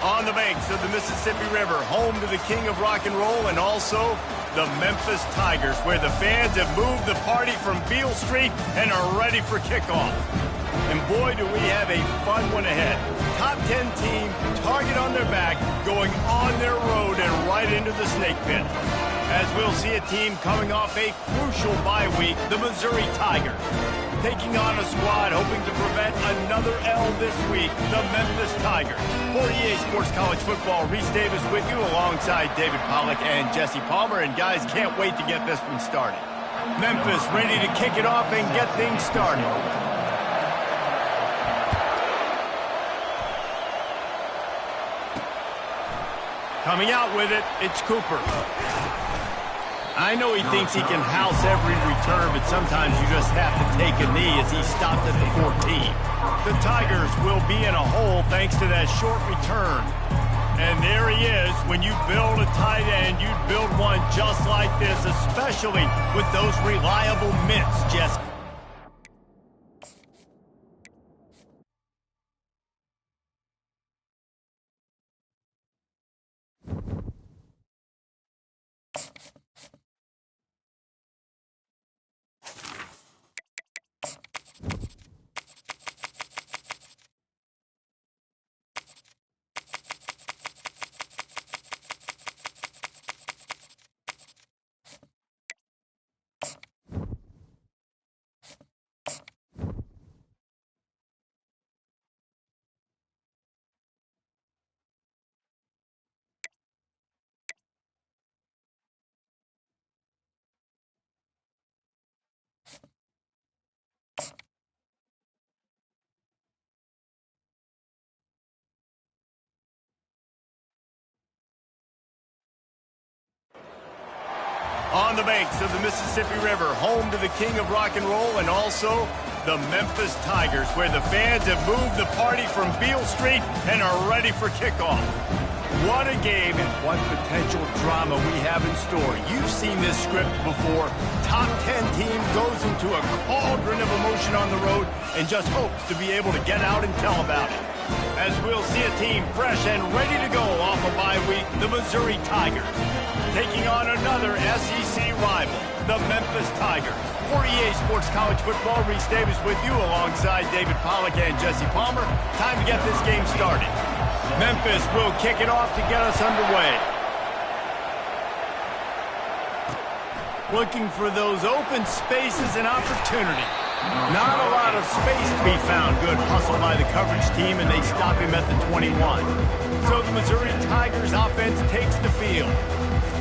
On the banks of the Mississippi River, home to the king of rock and roll and also the Memphis Tigers, where the fans have moved the party from Beale Street and are ready for kickoff. And boy, do we have a fun one ahead. Top 10 team, target on their back, going on their road and right into the snake pit. As we'll see a team coming off a crucial bye week, the Missouri Tigers. Taking on a squad hoping to prevent another L this week, the Memphis Tigers. For EA Sports College Football, Reese Davis with you alongside David Pollack and Jesse Palmer. And guys, can't wait to get this one started. Memphis ready to kick it off and get things started. Coming out with it, it's Cooper. I know he thinks he can house every return, but sometimes you just have to take a knee as he stopped at the 14. The Tigers will be in a hole thanks to that short return. And there he is. When you build a tight end, you'd build one just like this, especially with those reliable mitts, Jesse. On the banks of the Mississippi River, home to the king of rock and roll and also the Memphis Tigers, where the fans have moved the party from Beale Street and are ready for kickoff. What a game and what potential drama we have in store. You've seen this script before. Top 10 team goes into a cauldron of emotion on the road and just hopes to be able to get out and tell about it. As we'll see a team fresh and ready to go off a bye week, the Missouri Tigers. Taking on another SEC rival, the Memphis Tigers. For EA Sports College Football, Reese Davis with you alongside David Pollack and Jesse Palmer. Time to get this game started. Memphis will kick it off to get us underway. Looking for those open spaces and opportunity. Not a lot of space to be found. Good hustle by the coverage team, and they stop him at the 21. So the Missouri Tigers offense takes the field.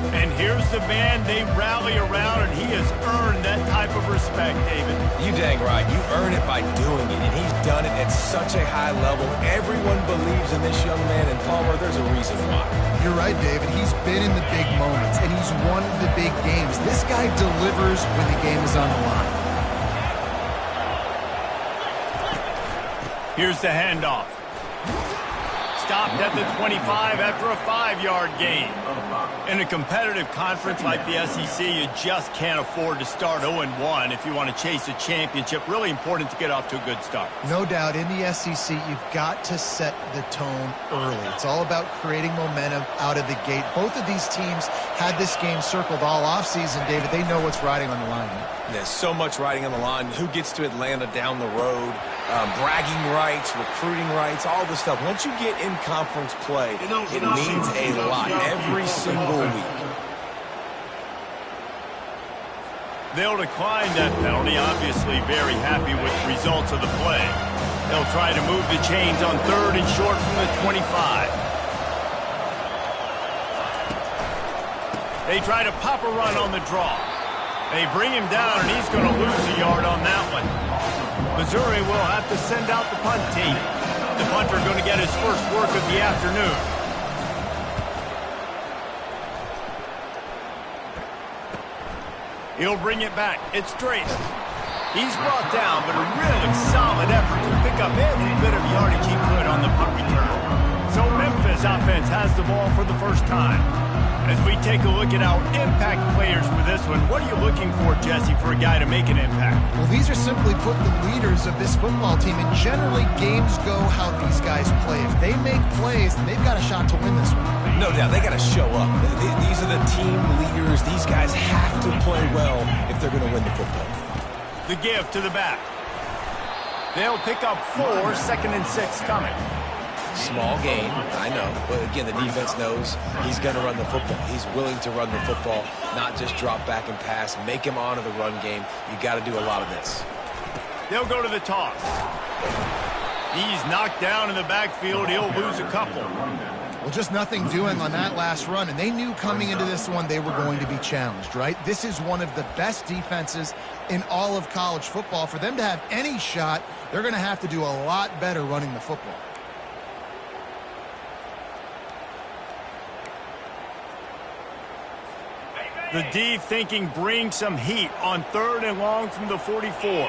And here's the man they rally around, and he has earned that type of respect, David. You dang right. You earn it by doing it, and he's done it at such a high level. Everyone believes in this young man, and Palmer, there's a reason why. You're right, David. He's been in the big moments, and he's won the big games. This guy delivers when the game is on the line. Here's the handoff. Stopped at the 25 after a 5-yard gain. In a competitive conference like the SEC, you just can't afford to start 0-1 if you want to chase a championship. Really important to get off to a good start. No doubt, in the SEC, you've got to set the tone early. It's all about creating momentum out of the gate. Both of these teams had this game circled all offseason, David. They know what's riding on the line here. There's so much riding on the line. Who gets to Atlanta down the road? Bragging rights, recruiting rights, all this stuff. Once you get in conference play, it means a lot every single week. They'll decline that penalty, obviously very happy with the results of the play. They'll try to move the chains on 3rd and short from the 25. They try to pop a run on the draw. They bring him down, and he's going to lose a yard on that one. Missouri will have to send out the punt team. The punter going to get his first work of the afternoon. He'll bring it back. It's straight. He's brought down, but a really solid effort to pick up every bit of yardage he could on the punt return. So Memphis Memphis offense has the ball for the first time. As we take a look at our impact players for this one, what are you looking for, Jesse, for a guy to make an impact? Well, these are simply put the leaders of this football team, and generally games go how these guys play. If they make plays, then they've got a shot to win this one. No doubt, they got to show up. These are the team leaders. These guys have to play well if they're going to win the football game. The give to the back. They'll pick up 4, 2nd and 6 coming. Small gain, I know. But again, the defense knows he's going to run the football. He's willing to run the football, not just drop back and pass, make him honor the run game. You got to do a lot of this. They'll go to the toss. He's knocked down in the backfield. He'll lose a couple. Well, just nothing doing on that last run, and they knew coming into this one they were going to be challenged, right? This is one of the best defenses in all of college football. For them to have any shot, they're going to have to do a lot better running the football. The D thinking bring some heat on 3rd and long from the 44.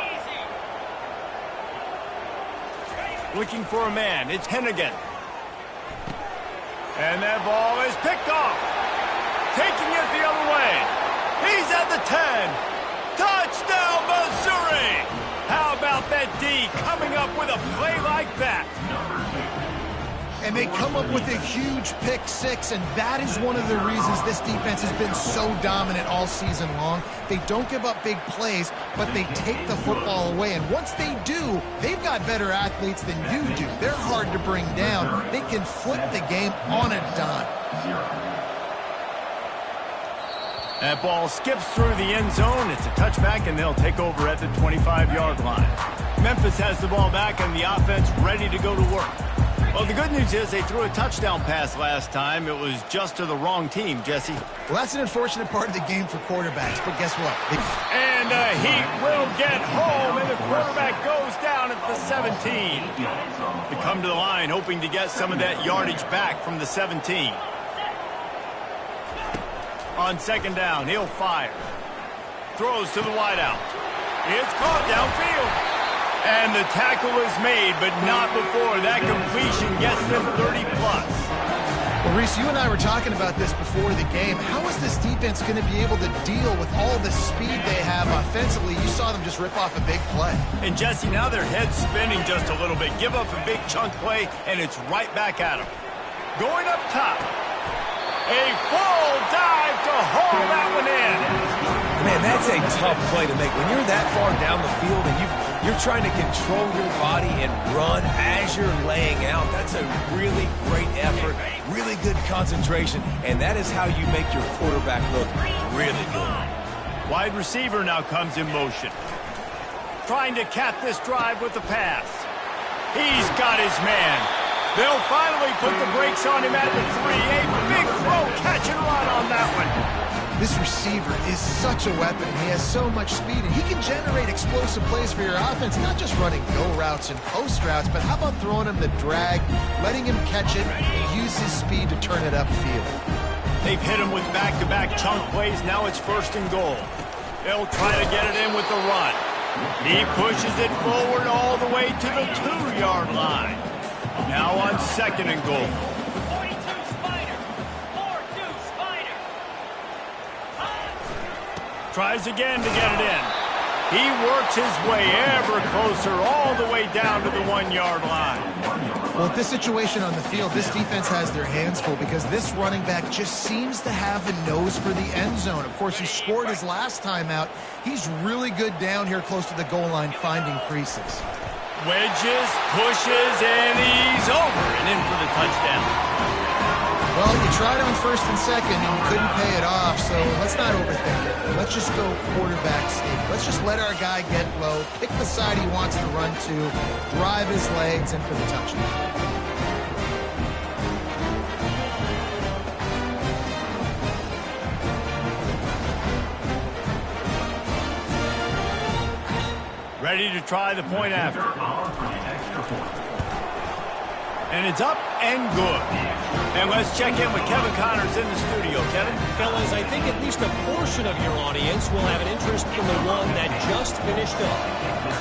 Looking for a man. It's Hennigan. And that ball is picked off. Taking it the other way. He's at the 10. Touchdown, Missouri! How about that D coming up with a play like that? And they come up with a huge pick 6, and that is one of the reasons this defense has been so dominant all season long. They don't give up big plays, but they take the football away. And once they do, they've got better athletes than you do. They're hard to bring down. They can flip the game on a dime. That ball skips through the end zone. It's a touchback, and they'll take over at the 25-yard line. Memphis has the ball back, and the offense ready to go to work. Well, the good news is they threw a touchdown pass last time. It was just to the wrong team, Jesse. Well, that's an unfortunate part of the game for quarterbacks, but guess what? And the Heat will get home, and the quarterback goes down at the 17. They come to the line hoping to get some of that yardage back from the 17. On 2nd down, he'll fire. Throws to the wideout. It's caught downfield. And the tackle is made, but not before that completion gets them 30-plus. Well, Reese, you and I were talking about this before the game. How is this defense going to be able to deal with all the speed they have offensively? You saw them just rip off a big play. And, Jesse, now their head's spinning just a little bit. Give up a big chunk play, and it's right back at them. Going up top. A full dive to haul that one in. Man, that's a tough play to make. When you're that far down the field and you're trying to control your body and run as you're laying out, that's a really great effort, really good concentration, and that is how you make your quarterback look really good. Wide receiver now comes in motion. Trying to cap this drive with the pass. He's got his man. They'll finally put the brakes on him at the 3. A big throw, catch and run on that one. This receiver is such a weapon. He has so much speed, and he can generate explosive plays for your offense, not just running go routes and post routes, but how about throwing him the drag, letting him catch it, and use his speed to turn it upfield. They've hit him with back-to-back chunk plays. Now it's 1st and goal. They'll try to get it in with the run. He pushes it forward all the way to the 2-yard line. Now on 2nd and goal. Tries again to get it in. He works his way ever closer all the way down to the 1-yard line. Well, with this situation on the field, this defense has their hands full because this running back just seems to have a nose for the end zone. Of course, he scored his last time out. He's really good down here close to the goal line finding creases. Wedges, pushes, and he's over and in for the touchdown. Well, you tried on 1st and 2nd, and you couldn't pay it off, so let's not overthink it. Let's just go quarterback sneak. Let's just let our guy get low, pick the side he wants to run to, drive his legs, and for the touchdown. Ready to try the point after. And it's up and good. And let's check in with Kevin Connors in the studio. Kevin? Fellas, I think at least a portion of your audience will have an interest in the one that just finished up.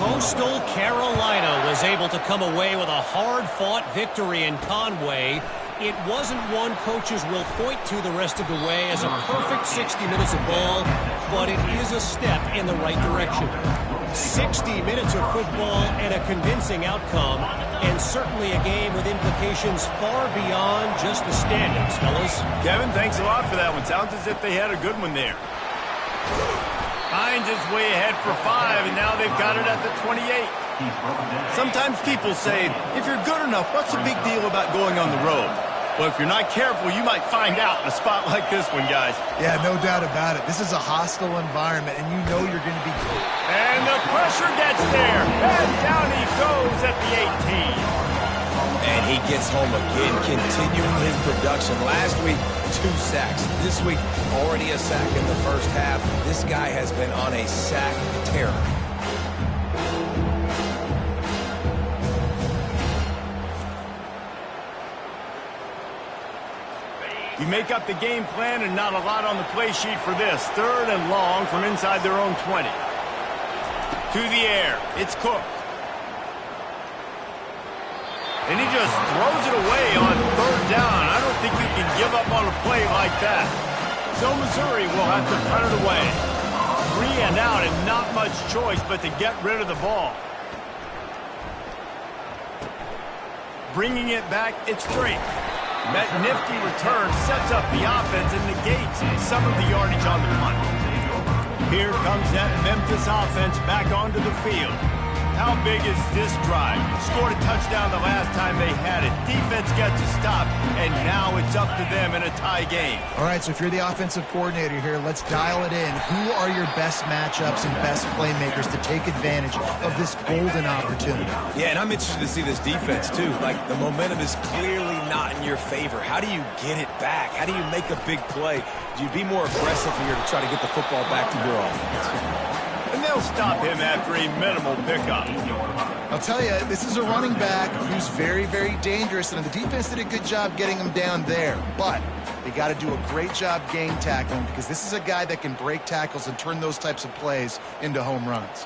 Coastal Carolina was able to come away with a hard-fought victory in Conway It wasn't one coaches will point to the rest of the way as a perfect 60 minutes of ball, but it is a step in the right direction. 60 minutes of football and a convincing outcome, and certainly a game with implications far beyond just the standings, fellas. Kevin, thanks a lot for that one. Sounds as if they had a good one there. Hines is way ahead for 5, and now they've got it at the 28. Sometimes people say, if you're good enough, what's the big deal about going on the road? Well, if you're not careful, you might find out in a spot like this one, guys. Yeah, no doubt about it. This is a hostile environment, and you know you're going to be... And the pressure gets there, and down he goes at the 18. And he gets home again, continuing his production. Last week, 2 sacks. This week, already a sack in the first half. This guy has been on a sack tear. You make up the game plan and not a lot on the play sheet for this. 3rd and long from inside their own 20. To the air. It's Cook. And he just throws it away on 3rd down. I don't think you can give up on a play like that. So Missouri will have to punt it away. 3 and out and not much choice but to get rid of the ball. Bringing it back, it's Drake. That nifty return sets up the offense and negates some of the yardage on the punt. Here comes that Memphis offense back onto the field. How big is this drive? Scored a touchdown the last time they had it. Defense gets a stop, and now it's up to them in a tie game. All right, so if you're the offensive coordinator here, let's dial it in. Who are your best matchups and best playmakers to take advantage of this golden opportunity? Yeah, and I'm interested to see this defense, too. Like, the momentum is clearly not in your favor. How do you get it back? How do you make a big play? Do you be more aggressive here to try to get the football back to your offense? And they'll stop him after a minimal pickup. I'll tell you, this is a running back who's very, very dangerous, and the defense did a good job getting him down there. But they got to do a great job game tackling because this is a guy that can break tackles and turn those types of plays into home runs.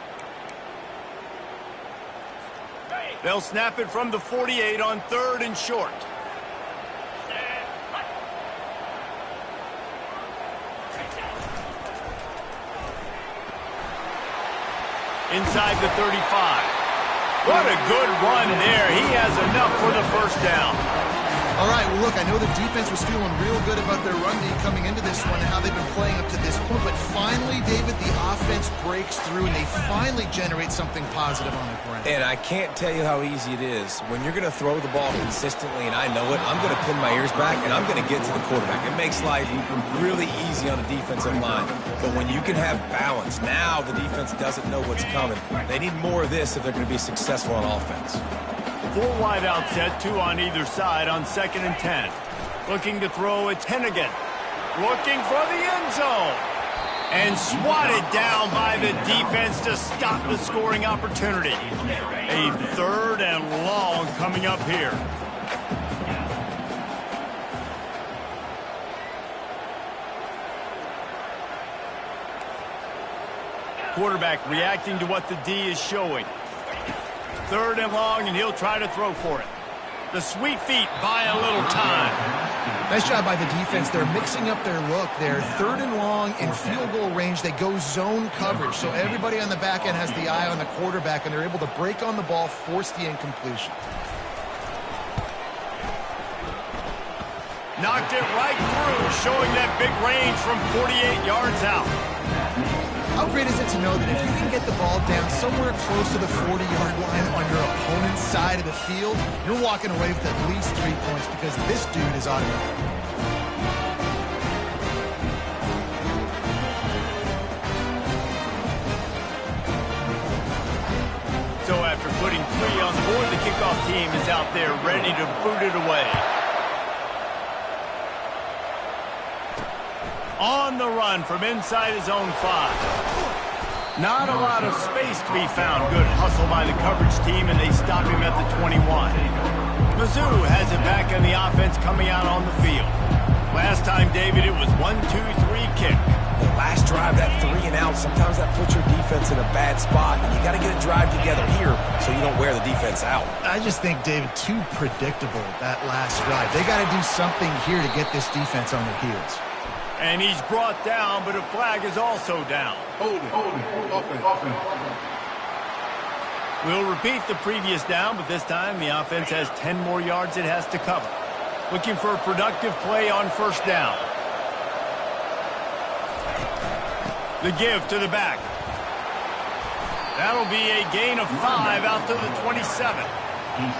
They'll snap it from the 48 on 3rd and short. Inside the 35. What a good run there. He has enough for the first down. All right, well, look, I know the defense was feeling real good about their run D coming into this one and how they've been playing up to this point, but finally, David, the offense breaks through and they finally generate something positive on the ground. And I can't tell you how easy it is. When you're going to throw the ball consistently, and I know it, I'm going to pin my ears back, and I'm going to get to the quarterback. It makes life really easy on the defensive line. But when you can have balance, now the defense doesn't know what's coming. They need more of this if they're going to be successful on offense. 4 wide out set, 2 on either side on 2nd and 10. Looking to throw, it's Hennigan. Looking for the end zone. And swatted down by the defense to stop the scoring opportunity. A 3rd and long coming up here. Quarterback reacting to what the D is showing. 3rd and long, and he'll try to throw for it. The sweet feet buy a little time. Nice job by the defense. They're mixing up their look. They're 3rd and long in field goal range. They go zone coverage, so everybody on the back end has the eye on the quarterback, and they're able to break on the ball, force the incompletion. Knocked it right through, showing that big range from 48 yards out. How great is it to know that if you can get the ball down somewhere close to the 40-yard line on your opponent's side of the field, you're walking away with at least 3 points because this dude is automatic. So after putting 3 on the board, the kickoff team is out there ready to boot it away. On the run from inside his own 5. Not a lot of space to be found. Good hustle by the coverage team, and they stop him at the 21. Mizzou has it back on the offense coming out on the field. Last time, David, it was 1-2-3 kick. The last drive, that 3 and out, sometimes that puts your defense in a bad spot, and you got to get a drive together here so you don't wear the defense out. I just think, David, too predictable, that last drive. They got to do something here to get this defense on their heels. And he's brought down, but a flag is also down. Hold it. Offense. We'll repeat the previous down, but this time the offense has 10 more yards it has to cover. Looking for a productive play on first down. The give to the back. That'll be a gain of 5 out to the 27.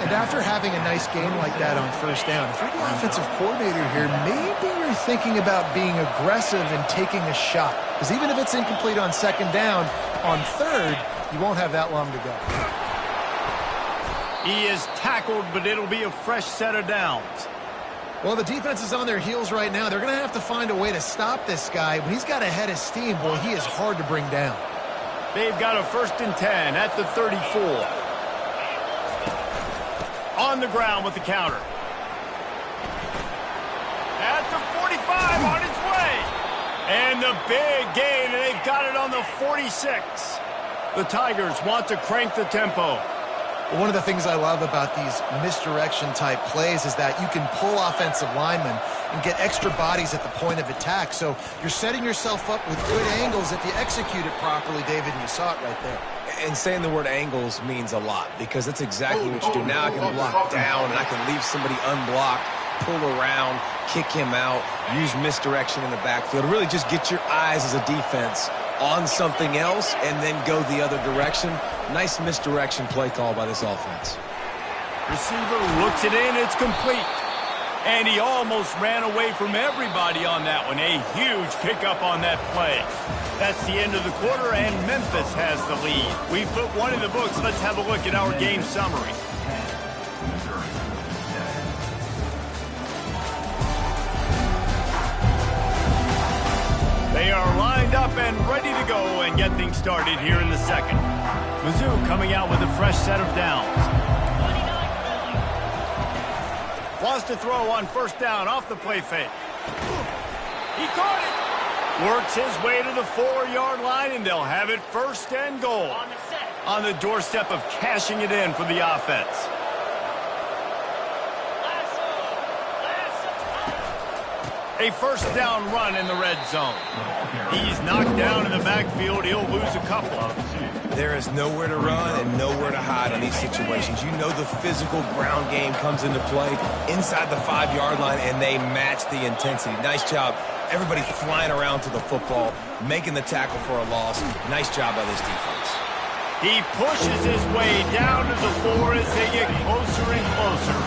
And after having a nice game like that on first down, if you're the offensive coordinator here, maybe you're thinking about being aggressive and taking a shot. Because even if it's incomplete on second down, on third, you won't have that long to go. He is tackled, but it'll be a fresh set of downs. Well, the defense is on their heels right now. They're going to have to find a way to stop this guy. When he's got a head of steam, boy, he is hard to bring down. They've got a 1st and 10 at the 34. On the ground with the counter. At the 45, on its way. And the big gain, and they've got it on the 46. The Tigers want to crank the tempo. One of the things I love about these misdirection-type plays is that you can pull offensive linemen and get extra bodies at the point of attack. So you're setting yourself up with good angles if you execute it properly, David, and you saw it right there. And saying the word angles means a lot because that's exactly what you do. Now I can block down, and I can leave somebody unblocked, pull around, kick him out, use misdirection in the backfield. Really just get your eyes as a defense on something else and then go the other direction. Nice misdirection play call by this offense. Receiver looks it in. It's complete. And he almost ran away from everybody on that one. A huge pickup on that play. That's the end of the quarter, and Memphis has the lead. We've put one in the books. Let's have a look at our game summary. They are lined up and ready to go and get things started here in the second. Mizzou coming out with a fresh set of downs. Wants to throw on first down off the play fake. He caught it. Works his way to the 4-yard line, and they'll have it 1st and goal. On the doorstep of cashing it in for the offense. A first down run in the red zone. He's knocked down in the backfield. He'll lose a couple. There is nowhere to run and nowhere to hide in these situations. You know the physical ground game comes into play inside the 5-yard line, and they match the intensity. Nice job. Everybody flying around to the football, making the tackle for a loss. Nice job by this defense. He pushes his way down to the 4 as they get closer and closer.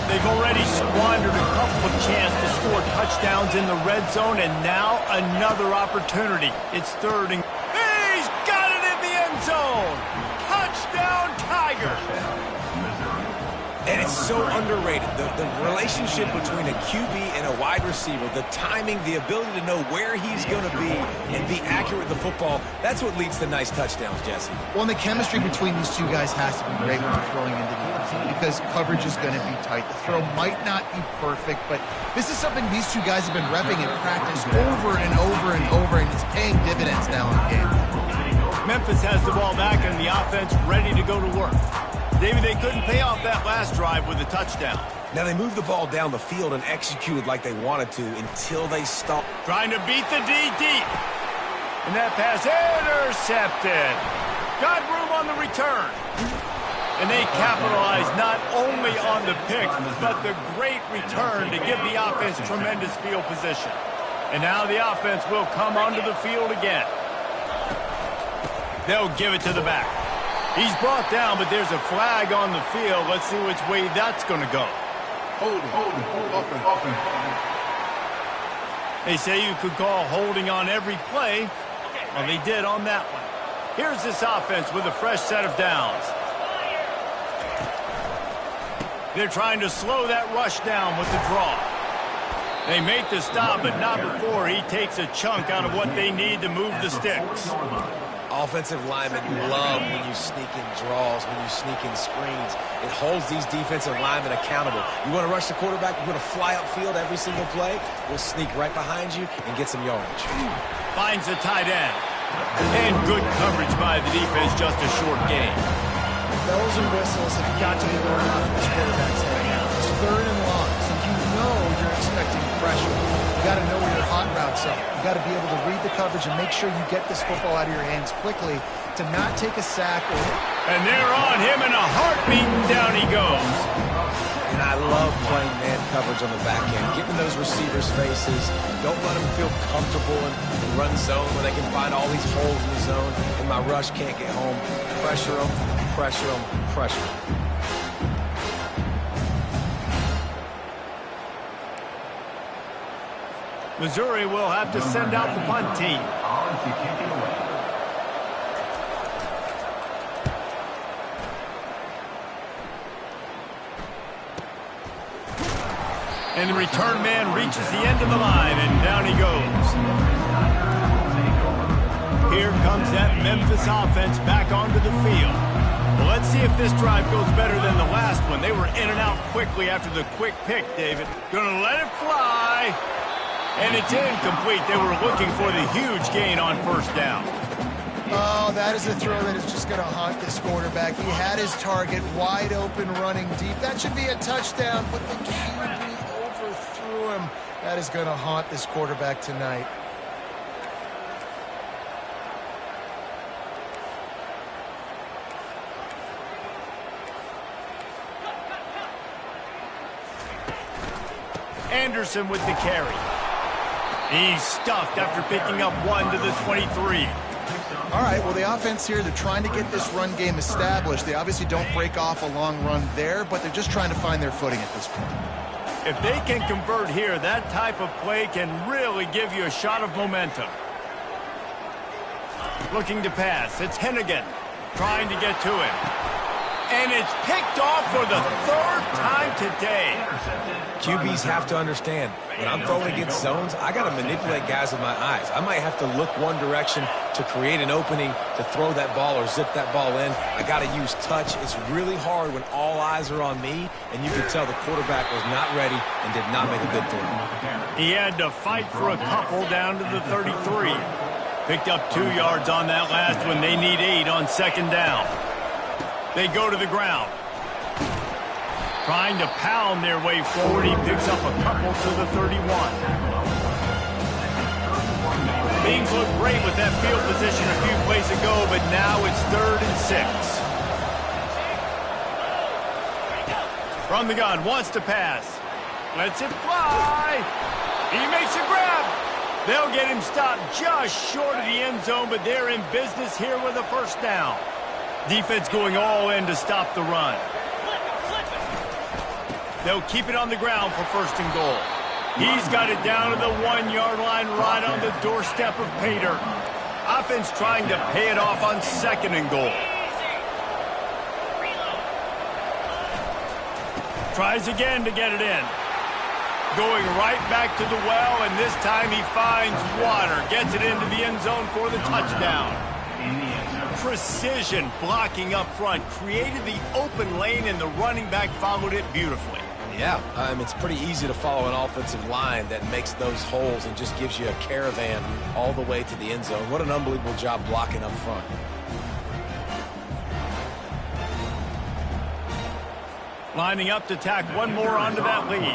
They've already squandered a couple of chances to score touchdowns in the red zone, and now another opportunity. It's 3rd and... He's got it in the end zone! Touchdown, Tigers! And it's so underrated. The relationship between a QB and a wide receiver, the timing, the ability to know where he's going to be and be accurate with the football, that's what leads to nice touchdowns, Jesse. Well, and the chemistry between these two guys has to be great when you're throwing into the end zone because coverage is going to be tight. The throw might not be perfect, but this is something these two guys have been repping in practice over and over and over, and it's paying dividends now in the game. Memphis has the ball back and the offense ready to go to work. David, they couldn't pay off that last drive with a touchdown. Now they moved the ball down the field and executed like they wanted to until they stopped. Trying to beat the D deep. And that pass intercepted. Got room on the return. And they capitalized not only on the pick, but the great return to give the offense tremendous field position. And now the offense will come onto the field again. They'll give it to the back. He's brought down, but there's a flag on the field. Let's see which way that's going to go. Hold it. Offense. They say you could call holding on every play. Well, they did on that one. Here's this offense with a fresh set of downs. They're trying to slow that rush down with the draw. They make the stop, but not before he takes a chunk out of what they need to move the sticks. Offensive linemen love when you sneak in draws, when you sneak in screens. It holds these defensive linemen accountable. You want to rush the quarterback, you're going to fly upfield every single play. We'll sneak right behind you and get some yardage. Finds the tight end. And good coverage by the defense, just a short gain. Bells and whistles have got to be going off of this quarterback's head now. It's 3rd and long, so you know you're expecting pressure. You got to know where your hot routes are. You got to be able to read the coverage and make sure you get this football out of your hands quickly to not take a sack. And they're on him in a heartbeat, and down he goes. And I love playing man coverage on the back end, getting those receivers' faces. Don't let them feel comfortable in the run zone where they can find all these holes in the zone, and my rush can't get home. Pressure them, pressure them, pressure them. Missouri will have to send out the punt team. And the return man reaches the end of the line, and down he goes. Here comes that Memphis offense back onto the field. Well, let's see if this drive goes better than the last one. They were in and out quickly after the quick pick, David. Gonna let it fly. And it's incomplete. They were looking for the huge gain on 1st down. Oh, that is a throw that is just going to haunt this quarterback. He had his target wide open running deep. That should be a touchdown, but the QB overthrew him. That is going to haunt this quarterback tonight. Anderson with the carry. He's stuffed after picking up 1 to the 23. All right, well, the offense here, they're trying to get this run game established. They obviously don't break off a long run there, but they're just trying to find their footing at this point. If they can convert here, that type of play can really give you a shot of momentum. Looking to pass. It's Hennigan trying to get to him. And it's picked off for the 3rd time today. QBs have to understand, when I'm throwing against zones, I got to manipulate guys with my eyes. I might have to look one direction to create an opening to throw that ball or zip that ball in. I got to use touch. It's really hard when all eyes are on me, and you can tell the quarterback was not ready and did not make a good throw. He had to fight for a couple down to the 33. Picked up 2 yards on that last one. They need 8 on 2nd down. They go to the ground. Trying to pound their way forward. He picks up a couple to the 31. Beans looked great with that field position a few plays ago, but now it's 3rd and 6. From the gun, wants to pass. Lets it fly. He makes a grab. They'll get him stopped just short of the end zone, but they're in business here with a 1st down. Defense going all in to stop the run. They'll keep it on the ground for 1st and goal. He's got it down to the 1-yard line right on the doorstep of Pater. Offense trying to pay it off on 2nd and goal. Tries again to get it in. Going right back to the well, and this time he finds water. Gets it into the end zone for the touchdown. Precision blocking up front. Created the open lane, and the running back followed it beautifully. Yeah, it's pretty easy to follow an offensive line that makes those holes and just gives you a caravan all the way to the end zone. What an unbelievable job blocking up front. Lining up to tack one more onto that lead.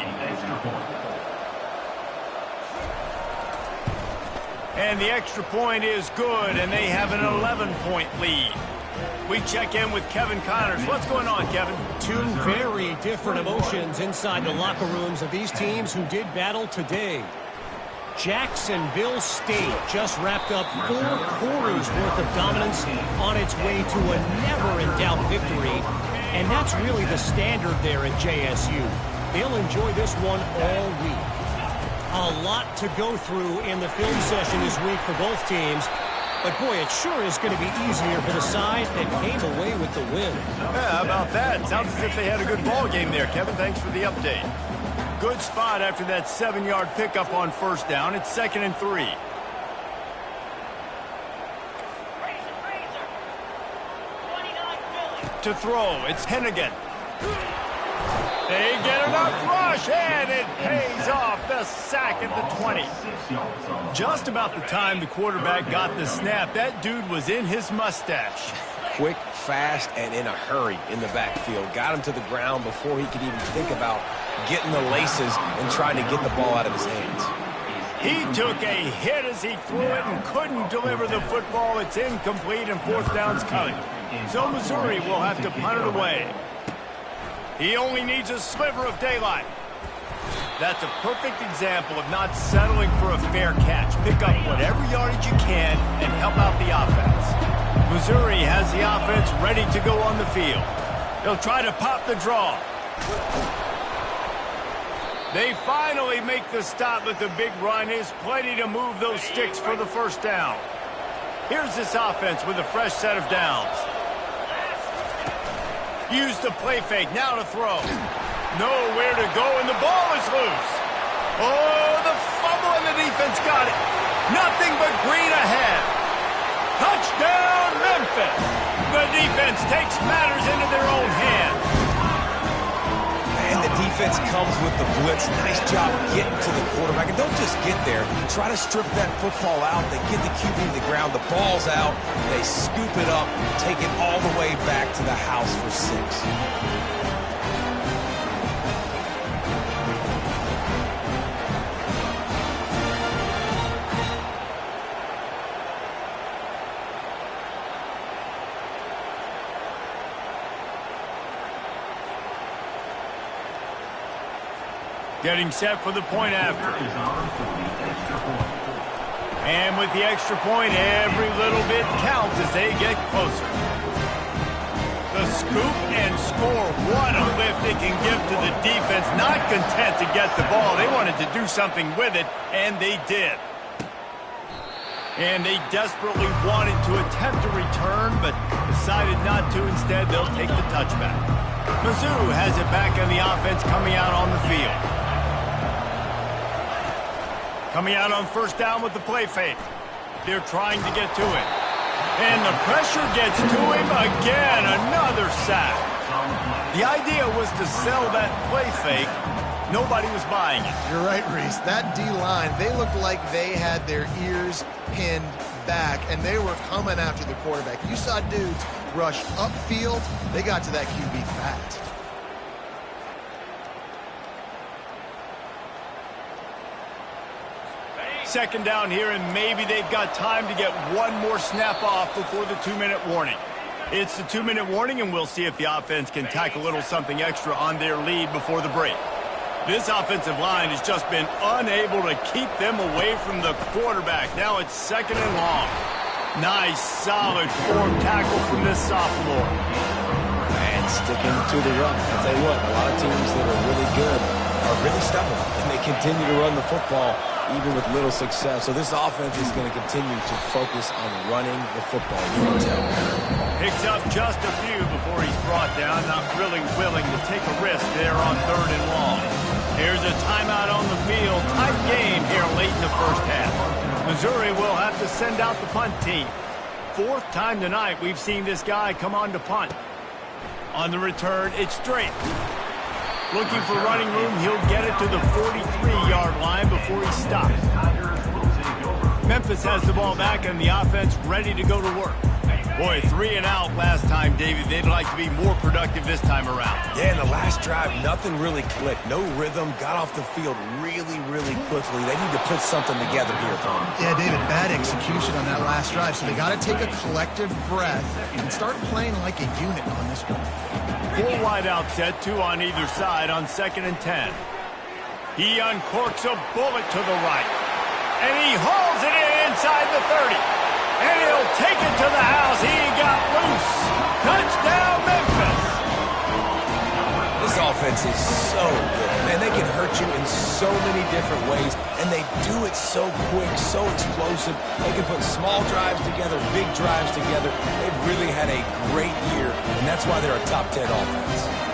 And the extra point is good, and they have an 11-point lead. We check in with Kevin Connors. What's going on, Kevin? 2 very different emotions inside the locker rooms of these teams who did battle today. Jacksonville State just wrapped up 4 quarters worth of dominance on its way to a never-in-doubt victory. And that's really the standard there at JSU. They'll enjoy this one all week. A lot to go through in the film session this week for both teams. But, boy, it sure is going to be easier for the side that came away with the win. Yeah, how about that? Sounds as if they had a good ball game there, Kevin. Thanks for the update. Good spot after that 7-yard pickup on 1st down. It's 2nd and 3. To throw, it's Hennigan. They get enough rush, and it pays off the sack at the 20. Just about the time the quarterback got the snap, that dude was in his mustache. Quick, fast, and in a hurry in the backfield. Got him to the ground before he could even think about getting the laces and trying to get the ball out of his hands. He took a hit as he threw it and couldn't deliver the football. It's incomplete and fourth down's coming. So Missouri will have to punt it away. He only needs a sliver of daylight. That's a perfect example of not settling for a fair catch. Pick up whatever yardage you can and help out the offense. Missouri has the offense ready to go on the field. They'll try to pop the draw. They finally make the stop, but the big run is plenty to move those sticks for the first down. Here's this offense with a fresh set of downs. Use the play fake, now to throw. Nowhere to go, and the ball is loose. Oh, the fumble, and the defense got it. Nothing but green ahead. Touchdown, Memphis. The defense takes matters into their own hands. And the defense comes with the blitz. Nice job getting to the quarterback. And don't just get there. Try to strip that football out. They get the QB to the ground. The ball's out. They scoop it up, take it all the way back to the house for 6. Getting set for the point after. And with the extra point, every little bit counts as they get closer. The scoop and score. What a lift they can give to the defense. Not content to get the ball. They wanted to do something with it, and they did. And they desperately wanted to attempt a return, but decided not to. Instead, they'll take the touchback. Mizzou has it back on the offense coming out on the field. Coming out on first down with the play fake. They're trying to get to it. And the pressure gets to him again. Another sack. The idea was to sell that play fake. Nobody was buying it. You're right, Reese. That D-line, they looked like they had their ears pinned back, and they were coming after the quarterback. You saw dudes rush upfield. They got to that QB fast. Second down here, and maybe they've got time to get one more snap off before the 2-minute warning. It's the 2-minute warning, and we'll see if the offense can tack a little something extra on their lead before the break. This offensive line has just been unable to keep them away from the quarterback. Now it's second and long. Nice, solid form tackle from this sophomore. And sticking to the run. I'll tell you what, a lot of teams that are really good are really stubborn, and they continue to run the football even with little success. So this offense is going to continue to focus on running the football. You can tell. Picks up just a few before he's brought down, not really willing to take a risk there on third and long. Here's a timeout on the field. Tight game here late in the first half. Missouri will have to send out the punt team. Fourth time tonight we've seen this guy come on to punt. On the return, it's straight. Looking for running room, he'll get it to the 43-yard line before he stops. Memphis has the ball back and the offense ready to go to work. Boy, 3 and out last time, David. They'd like to be more productive this time around. Yeah, in the last drive, nothing really clicked. No rhythm, got off the field really, really quickly. They need to put something together here, Tom. Yeah, David, bad execution on that last drive, so they got to take a collective breath and start playing like a unit on this one. 4 wide out set, 2 on either side on 2nd and 10. He uncorks a bullet to the right. And he hauls it in inside the 30. And he'll take it to the house. He got loose. Touchdown, Memphis. This offense is so good. Man, they can hurt you in so many different ways, and they do it so quick, so explosive. They can put small drives together, big drives together. They've really had a great year, and that's why they're a top 10 offense.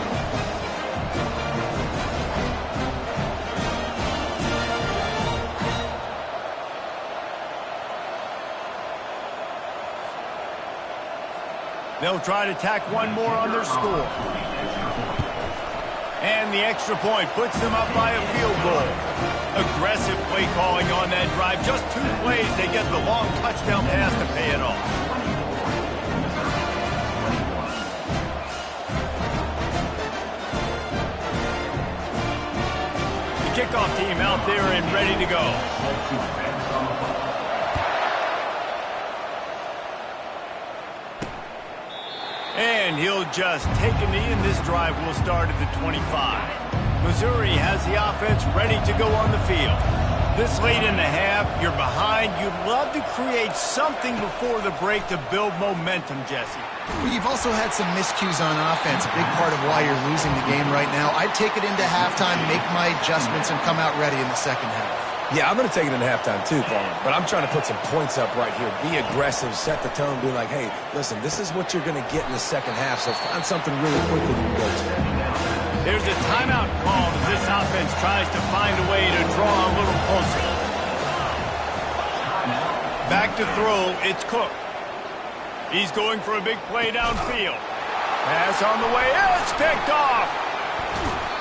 They'll try to tack one more on their score. And the extra point puts them up by a field goal. Aggressive play calling on that drive. Just 2 plays, they get the long touchdown pass to pay it off. The kickoff team out there and ready to go. And he'll just take a knee, and this drive will start at the 25. Missouri has the offense ready to go on the field. This late in the half, you're behind. You'd love to create something before the break to build momentum, Jesse. Well, you've also had some miscues on offense, a big part of why you're losing the game right now. I'd take it into halftime, make my adjustments, and come out ready in the second half. Yeah, I'm going to take it into halftime too, Palmer. But I'm trying to put some points up right here. Be aggressive, set the tone, be like, hey, listen, this is what you're going to get in the second half, so find something really quickly you can go to. There's a timeout called as this offense tries to find a way to draw a little closer. Back to throw, it's Cook. He's going for a big play downfield. Pass on the way, it's picked off.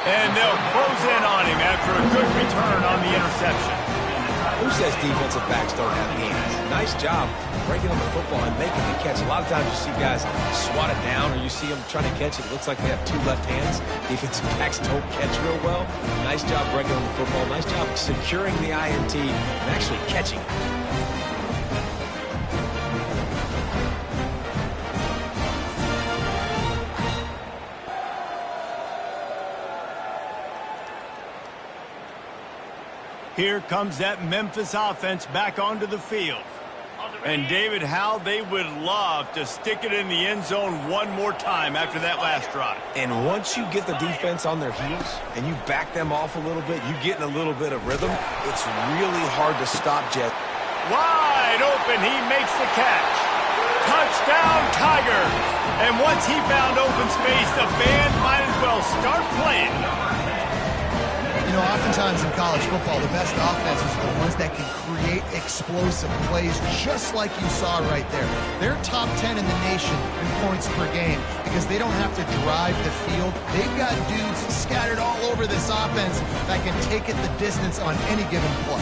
And they'll close in on him after a good return on the interception. Who says defensive backs don't have hands? Nice job breaking on the football and making the catch. A lot of times you see guys swat it down or you see them trying to catch it. It looks like they have 2 left hands. Defensive backs don't catch real well. Nice job breaking on the football. Nice job securing the INT and actually catching it. Here comes that Memphis offense back onto the field. And David, how they would love to stick it in the end zone one more time after that last drive. And once you get the defense on their heels and you back them off a little bit, you get in a little bit of rhythm, it's really hard to stop Jet. Wide open, he makes the catch. Touchdown, Tigers. And once he found open space, the band might as well start playing. You know, oftentimes in college football, the best offenses are the ones that can create explosive plays just like you saw right there. They're top 10 in the nation in points per game because they don't have to drive the field. They've got dudes scattered all over this offense that can take it the distance on any given play.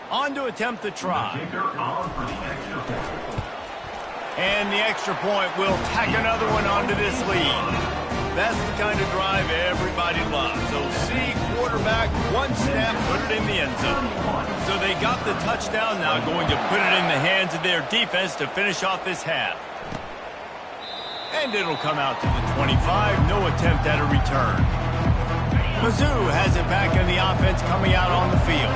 On to attempt the try. And the extra point will tack another one onto this lead. That's the kind of drive everybody loves. So see quarterback, one snap, put it in the end zone. So they got the touchdown, now going to put it in the hands of their defense to finish off this half. And it'll come out to the 25, no attempt at a return. Mizzou has it back in the offense coming out on the field.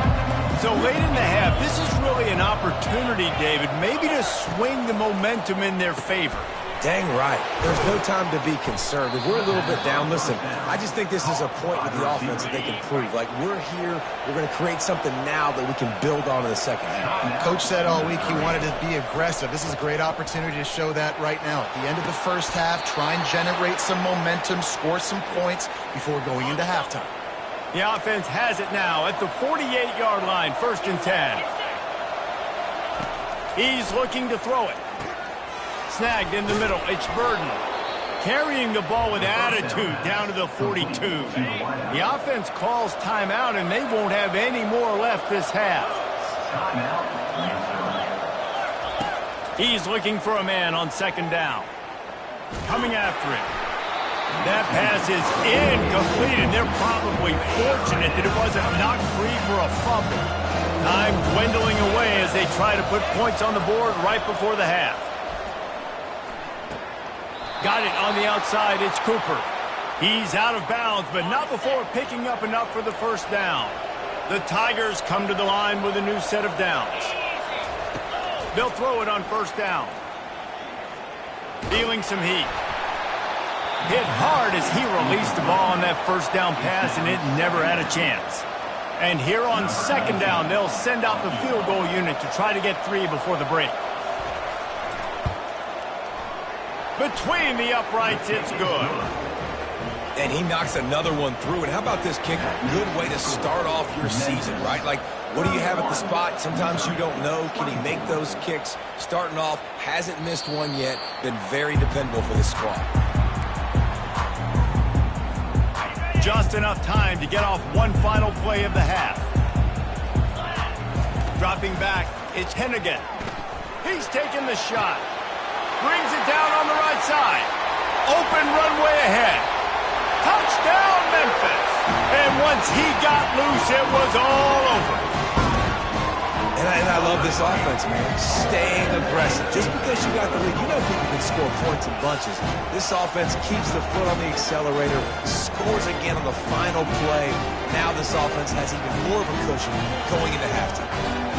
So late in the half, this is really an opportunity, David, maybe to swing the momentum in their favor. Dang right. There's no time to be concerned. If we're a little bit down, listen, I just think this is a point with the offense that they can prove. Like, we're here, we're going to create something now that we can build on in the second half. Coach said all week he wanted to be aggressive. This is a great opportunity to show that right now. At the end of the first half, try and generate some momentum, score some points before going into halftime. The offense has it now at the 48-yard line, 1st and 10. He's looking to throw it. Snagged in the middle, it's Burden. Carrying the ball with attitude down to the 42. The offense calls timeout, and they won't have any more left this half. He's looking for a man on 2nd down. Coming after him. That pass is incomplete, and they're probably fortunate that it wasn't knocked free for a fumble. Time dwindling away as they try to put points on the board right before the half. Got it on the outside, it's Cooper. He's out of bounds, but not before picking up enough for the 1st down. The Tigers come to the line with a new set of downs. They'll throw it on 1st down. Feeling some heat. Hit hard as he released the ball on that 1st down pass, and it never had a chance. And here on 2nd down, they'll send out the field goal unit to try to get 3 before the break. Between the uprights, it's good. And he knocks another one through. And how about this kick? Good way to start off your season, right? Like, what do you have at the spot? Sometimes you don't know. Can he make those kicks? Starting off, hasn't missed one yet. Been very dependable for this squad. Just enough time to get off one final play of the half. Dropping back, it's Hennigan. He's taking the shot. Brings it down on the right side. Open runway ahead. Touchdown, Memphis. And once he got loose, it was all over. And I love this offense, man. Staying aggressive. Just because you got the lead, you know people can score points in bunches. This offense keeps the foot on the accelerator, scores again on the final play. Now this offense has even more of a cushion going into halftime.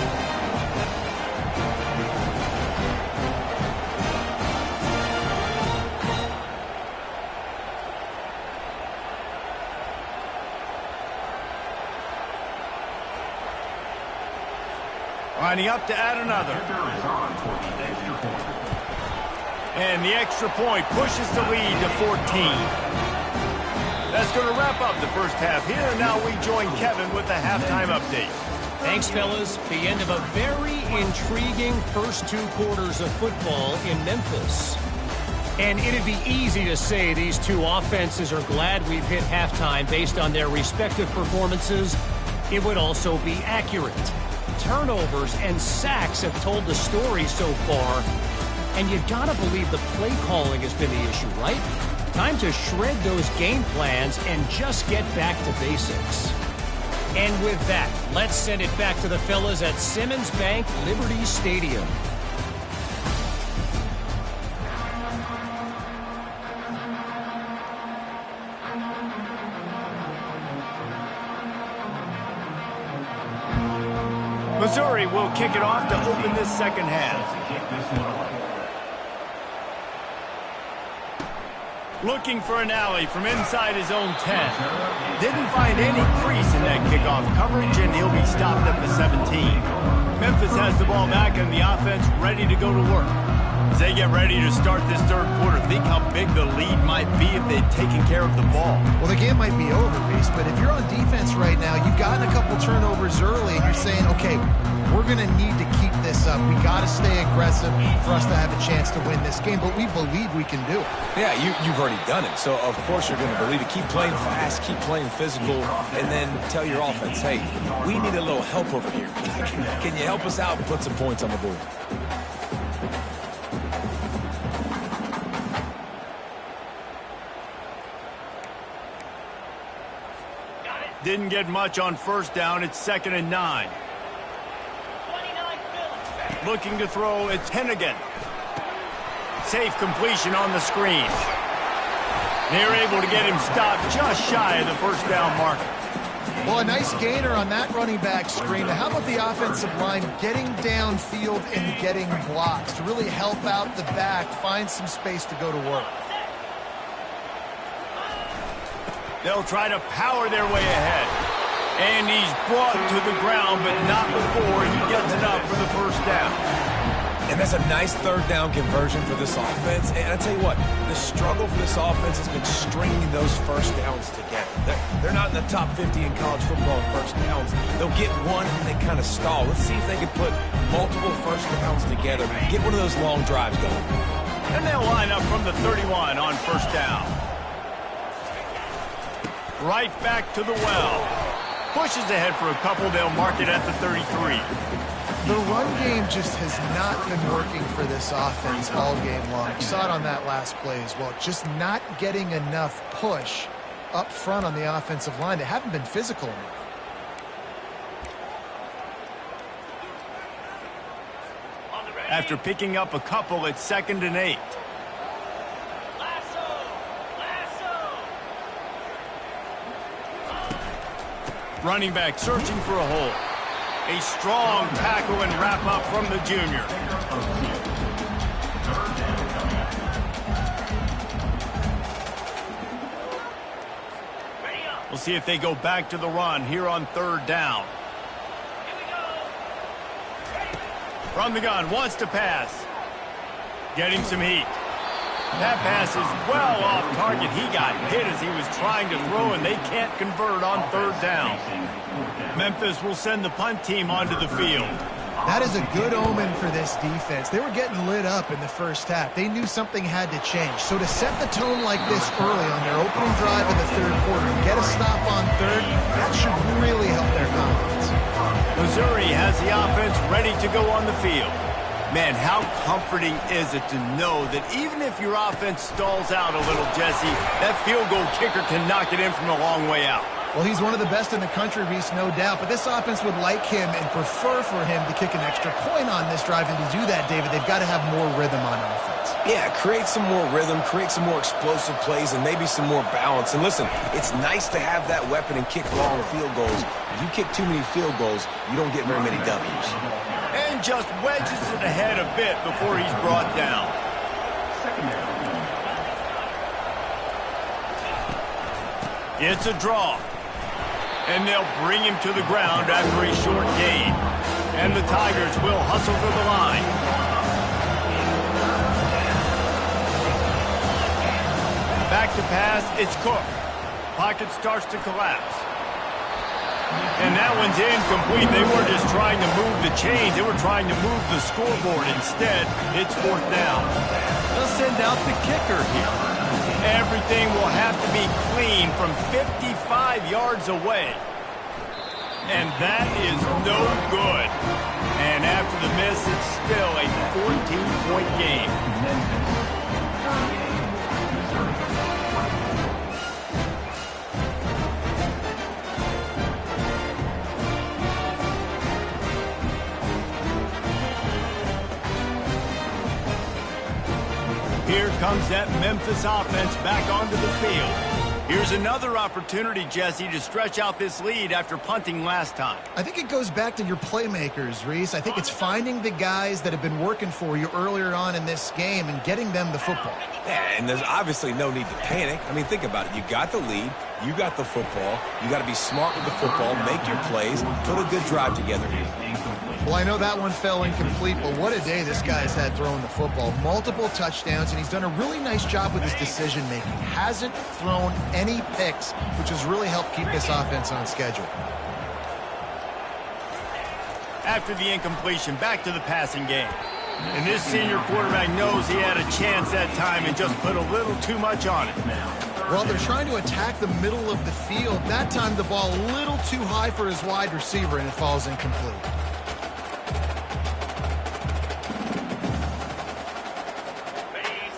Lining up to add another. And the extra point pushes the lead to 14. That's going to wrap up the first half here. And now we join Kevin with the halftime update. Thanks, fellas. The end of a very intriguing first two quarters of football in Memphis. And it'd be easy to say these two offenses are glad we've hit halftime based on their respective performances. It would also be accurate. Turnovers and sacks have told the story so far. And you gotta believe the play calling has been the issue, right? Time to shred those game plans and just get back to basics. And with that, let's send it back to the fellas at Simmons Bank Liberty Stadium. Missouri will kick it off to open this second half. Looking for an alley from inside his own 10. Didn't find any crease in that kickoff coverage, and he'll be stopped at the 17. Memphis has the ball back and the offense ready to go to work. As they get ready to start this third quarter, think how big the lead might be if they'd taken care of the ball. Well, the game might be over, Reese, but if you're on defense right now, you've gotten a couple turnovers early, and you're saying, okay, we're going to need to keep this up. We got to stay aggressive for us to have a chance to win this game, but we believe we can do it. Yeah, you've already done it, so of course you're going to believe it. Keep playing fast, keep playing physical, and then tell your offense, hey, we need a little help over here. Can you help us out and put some points on the board? Didn't get much on first down. It's 2nd and 9. Looking to throw, it's Hennigan. Safe completion on the screen. They're able to get him stopped just shy of the first down marker. Well, a nice gainer on that running back screen. How about the offensive line getting downfield and getting blocks to really help out the back, find some space to go to work? They'll try to power their way ahead. And he's brought to the ground, but not before he gets it up for the first down. And that's a nice third down conversion for this offense. And I tell you what, the struggle for this offense has been stringing those first downs together. They're not in the top 50 in college football in first downs. They'll get one and they kind of stall. Let's see if they can put multiple first downs together, get one of those long drives going. And they'll line up from the 31 on first down. Right back to the well. Pushes ahead for a couple. They'll mark it at the 33. The run game just has not been working for this offense all game long. You saw it on that last play as well. Just not getting enough push up front on the offensive line. They haven't been physical enough. After picking up a couple, it's 2nd and 8. Running back searching for a hole. A strong tackle and wrap up from the junior. We'll see if they go back to the run here on third down. From the gun, wants to pass. Getting some heat. That pass is well off target. He got hit as he was trying to throw, and they can't convert on third down. Memphis will send the punt team onto the field. That is a good omen for this defense. They were getting lit up in the first half. They knew something had to change. So to set the tone like this early on their opening drive in the third quarter and get a stop on third, that should really help their confidence. Missouri has the offense ready to go on the field. Man, how comforting is it to know that even if your offense stalls out a little, Jesse, that field goal kicker can knock it in from a long way out. Well, he's one of the best in the country, Reese, no doubt. But this offense would like him and prefer for him to kick an extra point on this drive. And to do that, David, they've got to have more rhythm on offense. Yeah, create some more rhythm, create some more explosive plays, and maybe some more balance. And listen, it's nice to have that weapon and kick long field goals. If you kick too many field goals, you don't get very many W's. And just wedges it ahead a bit before he's brought down. It's a draw. And they'll bring him to the ground after a short gain. And the Tigers will hustle for the line. Back to pass, it's Cook. Pocket starts to collapse. And that one's incomplete. They weren't just trying to move the chains. They were trying to move the scoreboard. Instead, it's fourth down. They'll send out the kicker here. Everything will have to be clean from 55 yards away. And that is no good. And after the miss, it's still a 14-point game. Here comes that Memphis offense back onto the field. Here's another opportunity, Jesse, to stretch out this lead after punting last time. I think it goes back to your playmakers, Reese. I think it's finding the guys that have been working for you earlier on in this game and getting them the football. Yeah, and there's obviously no need to panic. I mean, think about it. You got the lead. You got the football. You got to be smart with the football, make your plays, put a good drive together here. Well, I know that one fell incomplete, but what a day this guy's had throwing the football. Multiple touchdowns, and he's done a really nice job with his decision-making. Hasn't thrown any picks, which has really helped keep this offense on schedule. After the incompletion, back to the passing game. And this senior quarterback knows he had a chance that time and just put a little too much on it. Well, they're trying to attack the middle of the field. That time the ball a little too high for his wide receiver, and it falls incomplete.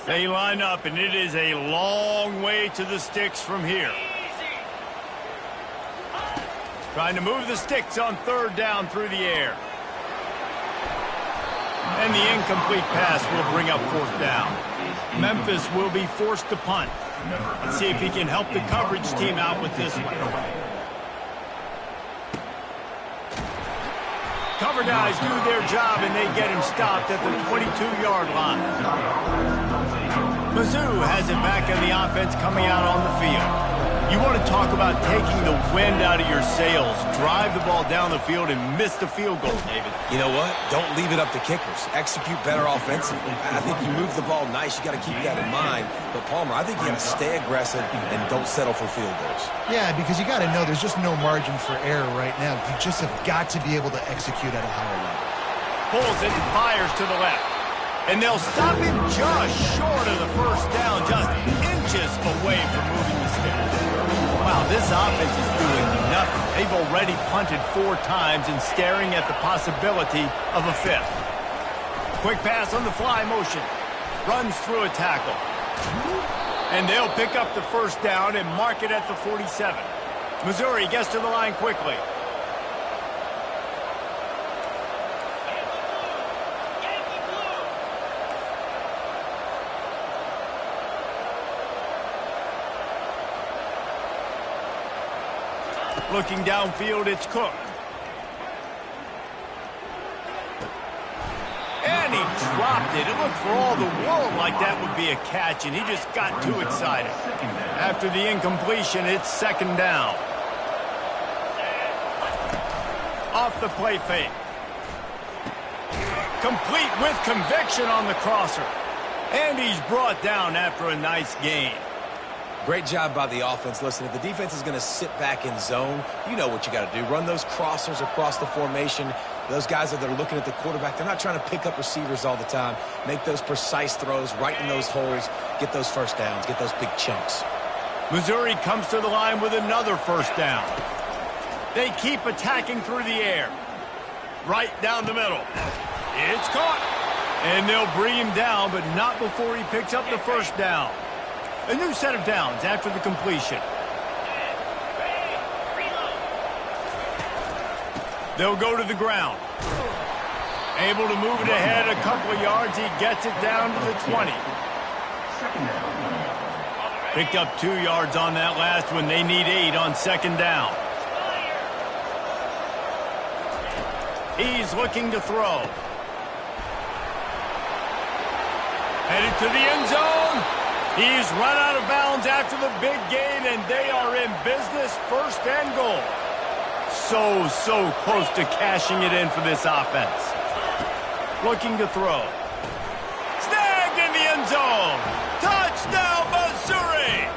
They line up, and it is a long way to the sticks from here. Trying to move the sticks on third down through the air. And the incomplete pass will bring up fourth down. Memphis will be forced to punt. Let's see if he can help the coverage team out with this one. Cover guys do their job, and they get him stopped at the 22-yard line. Mizzou has it back on the offense coming out on the field. You want to talk about taking the wind out of your sails. Drive the ball down the field and miss the field goal, David. You know what? Don't leave it up to kickers. Execute better offensively. I think you move the ball nice. You got to keep that in mind. But, Palmer, I think you got to stay aggressive and don't settle for field goals. Yeah, because you got to know there's just no margin for error right now. You just have got to be able to execute at a higher level. Pulls it and fires to the left. And they'll stop him just short of the first down, just inches away from moving the sticks. Wow, this offense is doing nothing. They've already punted 4 times and staring at the possibility of a 5th. Quick pass on the fly motion. Runs through a tackle. And they'll pick up the first down and mark it at the 47. Missouri gets to the line quickly. Looking downfield, it's Cook. And he dropped it. It looked for all the world like that would be a catch, and he just got too excited. After the incompletion, it's second down. Off the play fake. Complete with conviction on the crosser. And he's brought down after a nice gain. Great job by the offense. Listen, if the defense is going to sit back in zone, you know what you got to do. Run those crossers across the formation. Those guys that are looking at the quarterback, they're not trying to pick up receivers all the time. Make those precise throws right in those holes. Get those first downs. Get those big chunks. Missouri comes to the line with another first down. They keep attacking through the air. Right down the middle. It's caught. And they'll bring him down, but not before he picks up the first down. A new set of downs after the completion. They'll go to the ground. Able to move it ahead a couple of yards. He gets it down to the 20. Picked up 2 yards on that last one. They need 8 on second down. He's looking to throw. Headed to the end zone. He's run out of bounds after the big gain, and they are in business, first and goal. So close to cashing it in for this offense. Looking to throw. Snagged in the end zone. Touchdown, Missouri!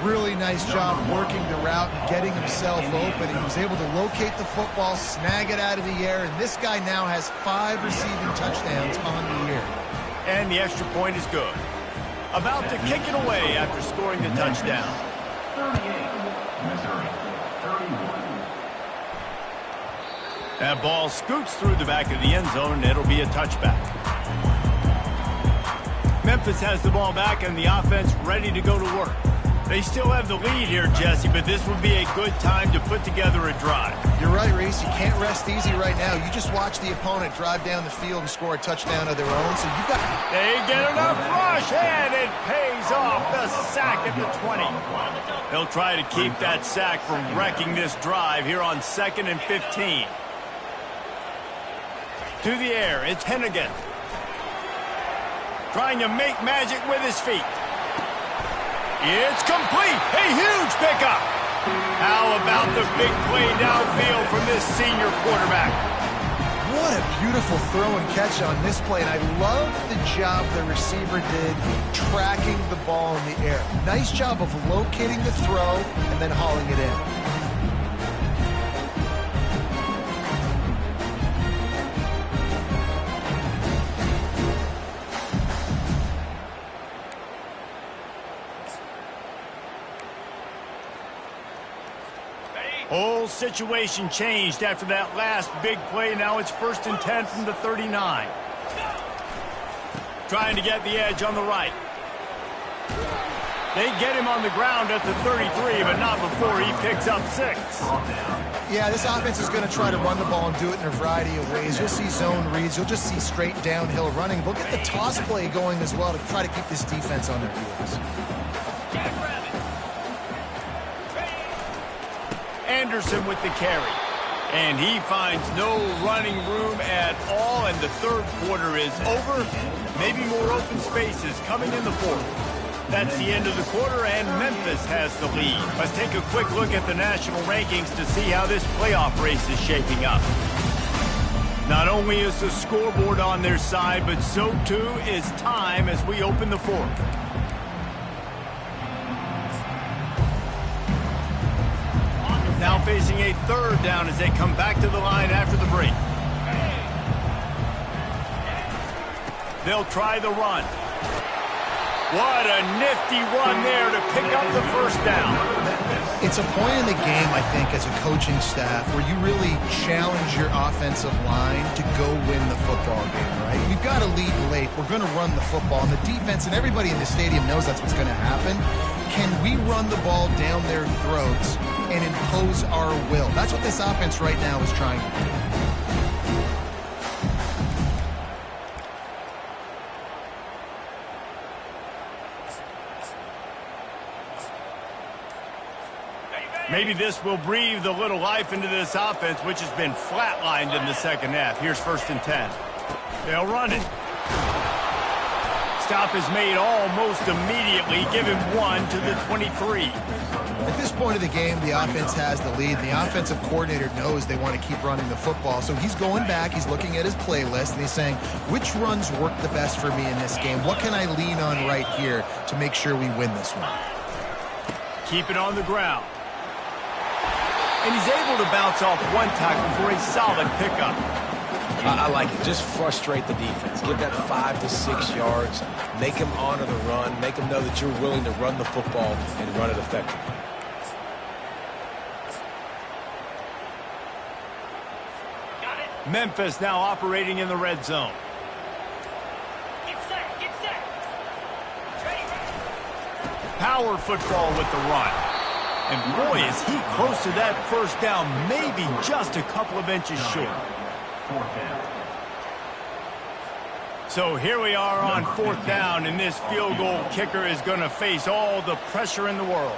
Really nice job working the route and getting himself open. He was able to locate the football, snag it out of the air, and this guy now has 5 receiving touchdowns on the year. And the extra point is good. About to kick it away after scoring the touchdown. 38, Missouri, 31. That ball scoots through the back of the end zone, and it'll be a touchback. Memphis has the ball back, and the offense ready to go to work. They still have the lead here, Jesse, but this would be a good time to put together a drive. You're right, Reese. You can't rest easy right now. You just watch the opponent drive down the field and score a touchdown of their own, so you got... They get enough rush, and it pays off. The sack at the 20. They'll try to keep that sack from wrecking this drive here on 2nd and 15. To the air, it's Hennigan. Trying to make magic with his feet. It's complete. A huge pickup. How about the big play downfield from this senior quarterback? What a beautiful throw and catch on this play, and I love the job the receiver did tracking the ball in the air. Nice job of locating the throw and then hauling it in. Whole situation changed after that last big play. Now it's 1st and 10 from the 39. Trying to get the edge on the right. They get him on the ground at the 33, but not before he picks up 6. Yeah, this offense is going to try to run the ball and do it in a variety of ways. You'll see zone reads. You'll just see straight downhill running. We'll get the toss play going as well to try to keep this defense on their heels. Anderson with the carry. And he finds no running room at all, and the third quarter is over. Maybe more open spaces coming in the fourth. That's the end of the quarter, and Memphis has the lead. Let's take a quick look at the national rankings to see how this playoff race is shaping up. Not only is the scoreboard on their side, but so too is time as we open the fourth. Now facing a 3rd down as they come back to the line after the break. They'll try the run. What a nifty run there to pick up the first down. It's a point in the game, I think, as a coaching staff where you really challenge your offensive line to go win the football game, right? You've got to lead late. We're going to run the football. And the defense and everybody in the stadium knows that's what's going to happen. Can we run the ball down their throats and impose our will? That's what this offense right now is trying to do. Maybe this will breathe a little life into this offense, which has been flatlined in the second half. Here's 1st and 10. They'll run it. Stop is made almost immediately. Give him 1 to the 23. At this point of the game, the offense has the lead. The offensive coordinator knows they want to keep running the football. So he's going back, he's looking at his playlist, and he's saying, which runs work the best for me in this game? What can I lean on right here to make sure we win this one? Keep it on the ground. And he's able to bounce off one tackle for a solid pickup. I like it. Just frustrate the defense. Give that 5 to 6 yards. Make them honor the run. Make them know that you're willing to run the football and run it effectively. Memphis now operating in the red zone. Get set, get set. Ready. Power football with the run. And boy, is he close to that first down, maybe just a couple of inches short. Fourth down. So here we are on fourth down, and this field goal kicker is going to face all the pressure in the world.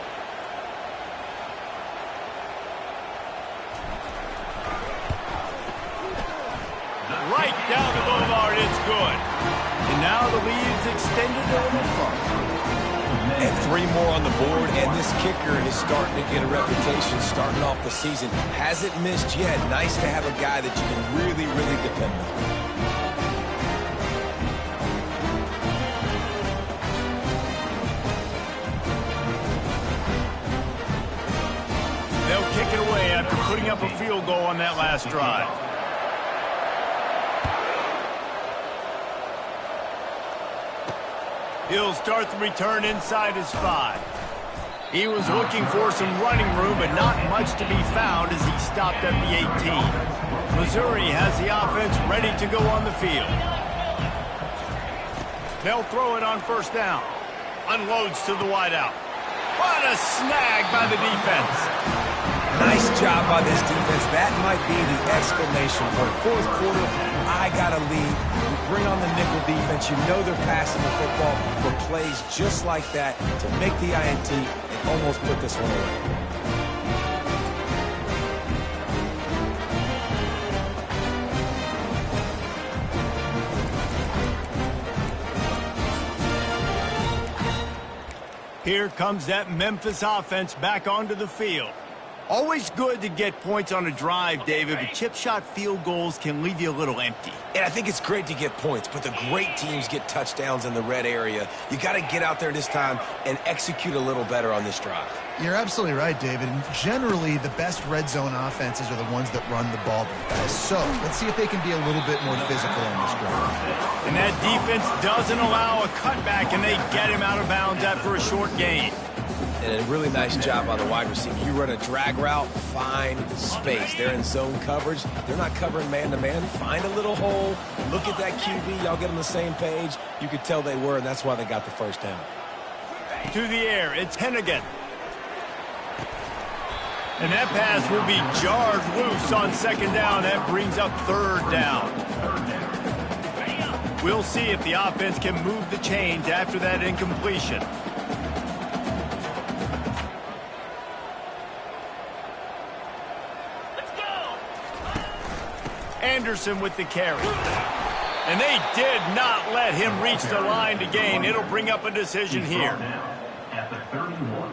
Right down the boulevard, it's good. And now the lead is extended a little further. And 3 more on the board, and this kicker is starting to get a reputation starting off the season. Hasn't missed yet. Nice to have a guy that you can really, really depend on. They'll kick it away after putting up a field goal on that last drive. He'll start the return inside his 5. He was looking for some running room, but not much to be found as he stopped at the 18. Missouri has the offense ready to go on the field. They'll throw it on first down. Unloads to the wideout. What a snag by the defense. Nice job by this defense. That might be the exclamation point. Fourth quarter, I got a lead. You bring on the nickel defense. You know they're passing the football for plays just like that to make the INT and almost put this one away. Here comes that Memphis offense back onto the field. Always good to get points on a drive, David, but chip shot field goals can leave you a little empty. And I think it's great to get points, but the great teams get touchdowns in the red area. You got to get out there this time and execute a little better on this drive. You're absolutely right, David. And generally, the best red zone offenses are the ones that run the ball the best. So let's see if they can be a little bit more physical on this drive. And that defense doesn't allow a cutback, and they get him out of bounds after a short gain. And a really nice job by the wide receiver. You run a drag route, find space. They're in zone coverage. They're not covering man-to-man. Find a little hole. Look at that QB. Y'all get on the same page. You could tell they were, and that's why they got the first down. To the air, it's Hennigan. And that pass will be jarred loose on second down. That brings up third down. We'll see if the offense can move the chains after that incompletion. Anderson with the carry. And they did not let him reach the line to gain. It'll bring up a decision here. At the 31.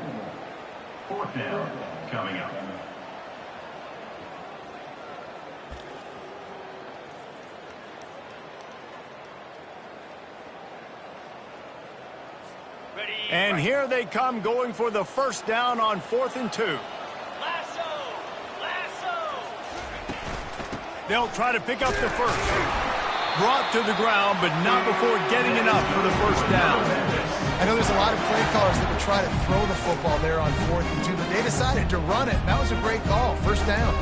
Fourth down coming up. And here they come going for the first down on 4th and 2. They'll try to pick up the first. Brought to the ground, but not before getting enough for the first down. I know there's a lot of play callers that would try to throw the football there on 4th and 2, but they decided to run it. That was a great call. First down.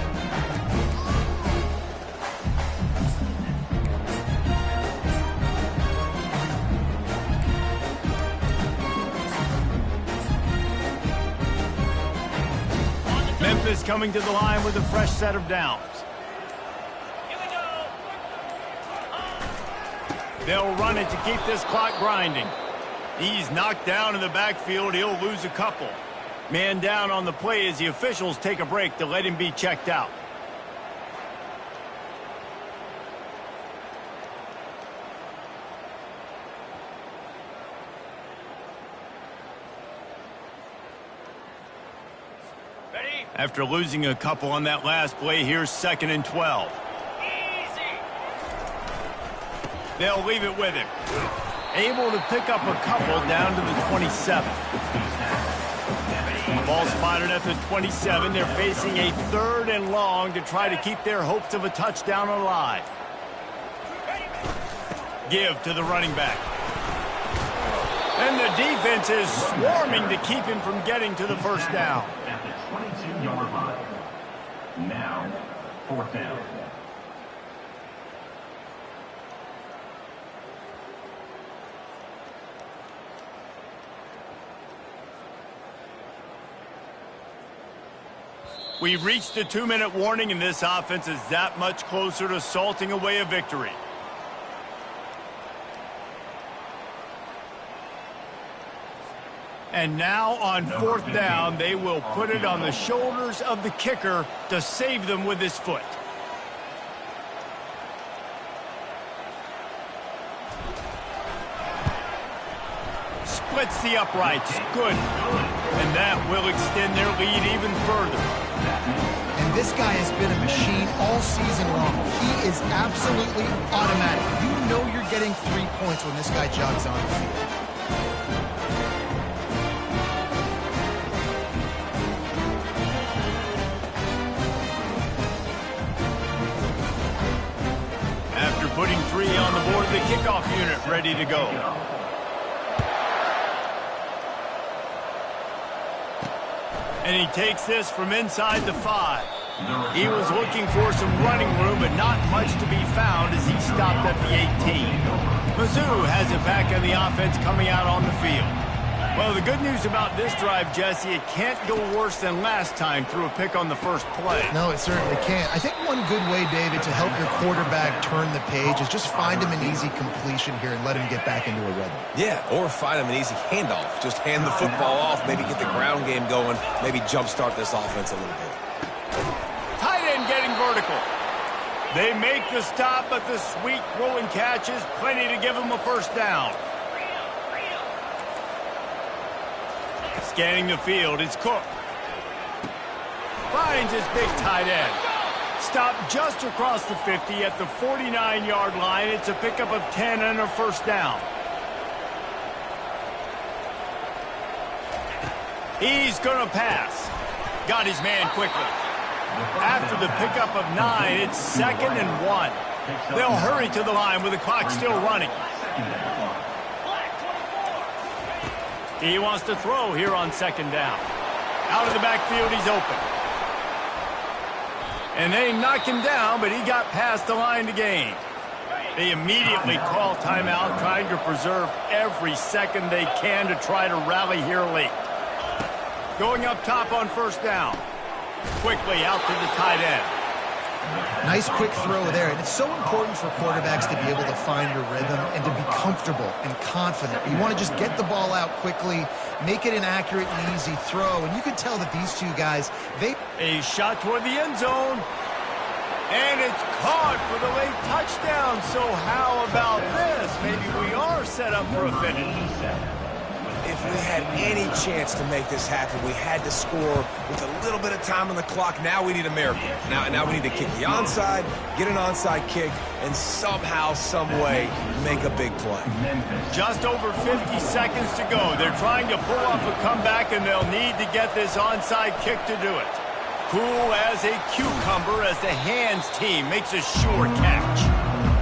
Memphis coming to the line with a fresh set of downs. They'll run it to keep this clock grinding. He's knocked down in the backfield. He'll lose a couple. Man down on the play as the officials take a break to let him be checked out. After losing a couple on that last play, here's 2nd and 12. Easy. They'll leave it with him. Able to pick up a couple down to the 27. Ball spotted at the 27. They're facing a 3rd and long to try to keep their hopes of a touchdown alive. Give to the running back. And the defense is swarming to keep him from getting to the first down. At the 22-yard line. Now, 4th down. We've reached the 2-minute warning, and this offense is that much closer to salting away a victory. And now on 4th down, they will put it on the shoulders of the kicker to save them with his foot. Splits the uprights. Good. And that will extend their lead even further. And this guy has been a machine all season long. He is absolutely automatic. You know you're getting 3 points when this guy jogs on the field. After putting 3 on the board, the kickoff unit ready to go. And he takes this from inside the 5. He was looking for some running room, but not much to be found as he stopped at the 18. Mizzou has it back in the offense coming out on the field. Well, the good news about this drive, Jesse, it can't go worse than last time through a pick on the first play. No, it certainly can't. I think one good way, David, to help your quarterback turn the page is just find him an easy completion here and let him get back into a rhythm. Yeah, or find him an easy handoff. Just hand the football off, maybe get the ground game going, maybe jumpstart this offense a little bit. Tight end getting vertical. They make the stop, but the sweet throw and catch is plenty to give them a first down. Scanning the field, it's Cook. Finds his big tight end. Stopped just across the 50 at the 49-yard line. It's a pickup of 10 and a first down. He's going to pass. Got his man quickly. After the pickup of 9, it's 2nd and 1. They'll hurry to the line with the clock still running. He wants to throw here on 2nd down. Out of the backfield, he's open. And they knock him down, but he got past the line to gain. They immediately call timeout, trying to preserve every second they can to try to rally here late. Going up top on first down. Quickly out to the tight end. Nice quick throw there, and it's so important for quarterbacks to be able to find a rhythm and to be comfortable and confident. You want to just get the ball out quickly, make it an accurate and easy throw, and you can tell that these 2 guys, A shot toward the end zone, and it's caught for the late touchdown. So how about this? Maybe we are set up for a finish. If we had any chance to make this happen, we had to score with a little bit of time on the clock. Now we need a miracle. Now we need to kick the onside, get an onside kick, and somehow, some way, make a big play. Just over 50 seconds to go. They're trying to pull off a comeback, and they'll need to get this onside kick to do it. Cool as a cucumber as the hands team makes a sure catch.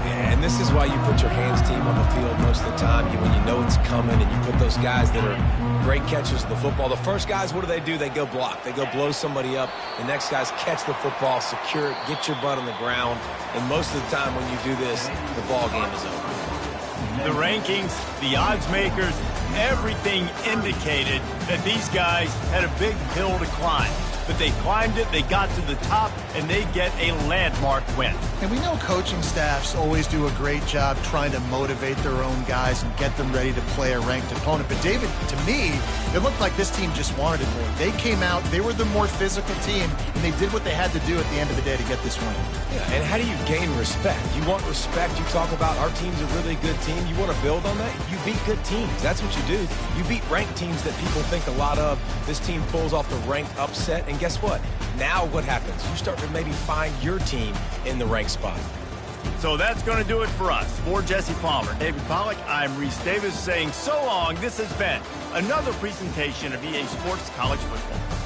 And this is why you put your hands team on the field most of the time. When you know it's coming, and you put those guys that are great catchers of the football. The first guys, what do? They go block. They go blow somebody up. The next guys catch the football, secure it, get your butt on the ground. And most of the time when you do this, the ball game is over. The rankings, the odds makers, everything indicated that these guys had a big hill to climb. But they climbed it, they got to the top, and they get a landmark win. And we know coaching staffs always do a great job trying to motivate their own guys and get them ready to play a ranked opponent. But David, to me, it looked like this team just wanted it more. They came out, they were the more physical team, and they did what they had to do at the end of the day to get this win. Yeah, and how do you gain respect? You want respect, you talk about our team's a really good team. You want to build on that? You beat good teams. That's what you do. You beat ranked teams that people think a lot of. This team pulls off the ranked upset and And guess what? Now what happens? You start to maybe find your team in the right spot. So that's going to do it for us. For Jesse Palmer, David Pollack, I'm Reese Davis saying so long. This has been another presentation of EA Sports College Football.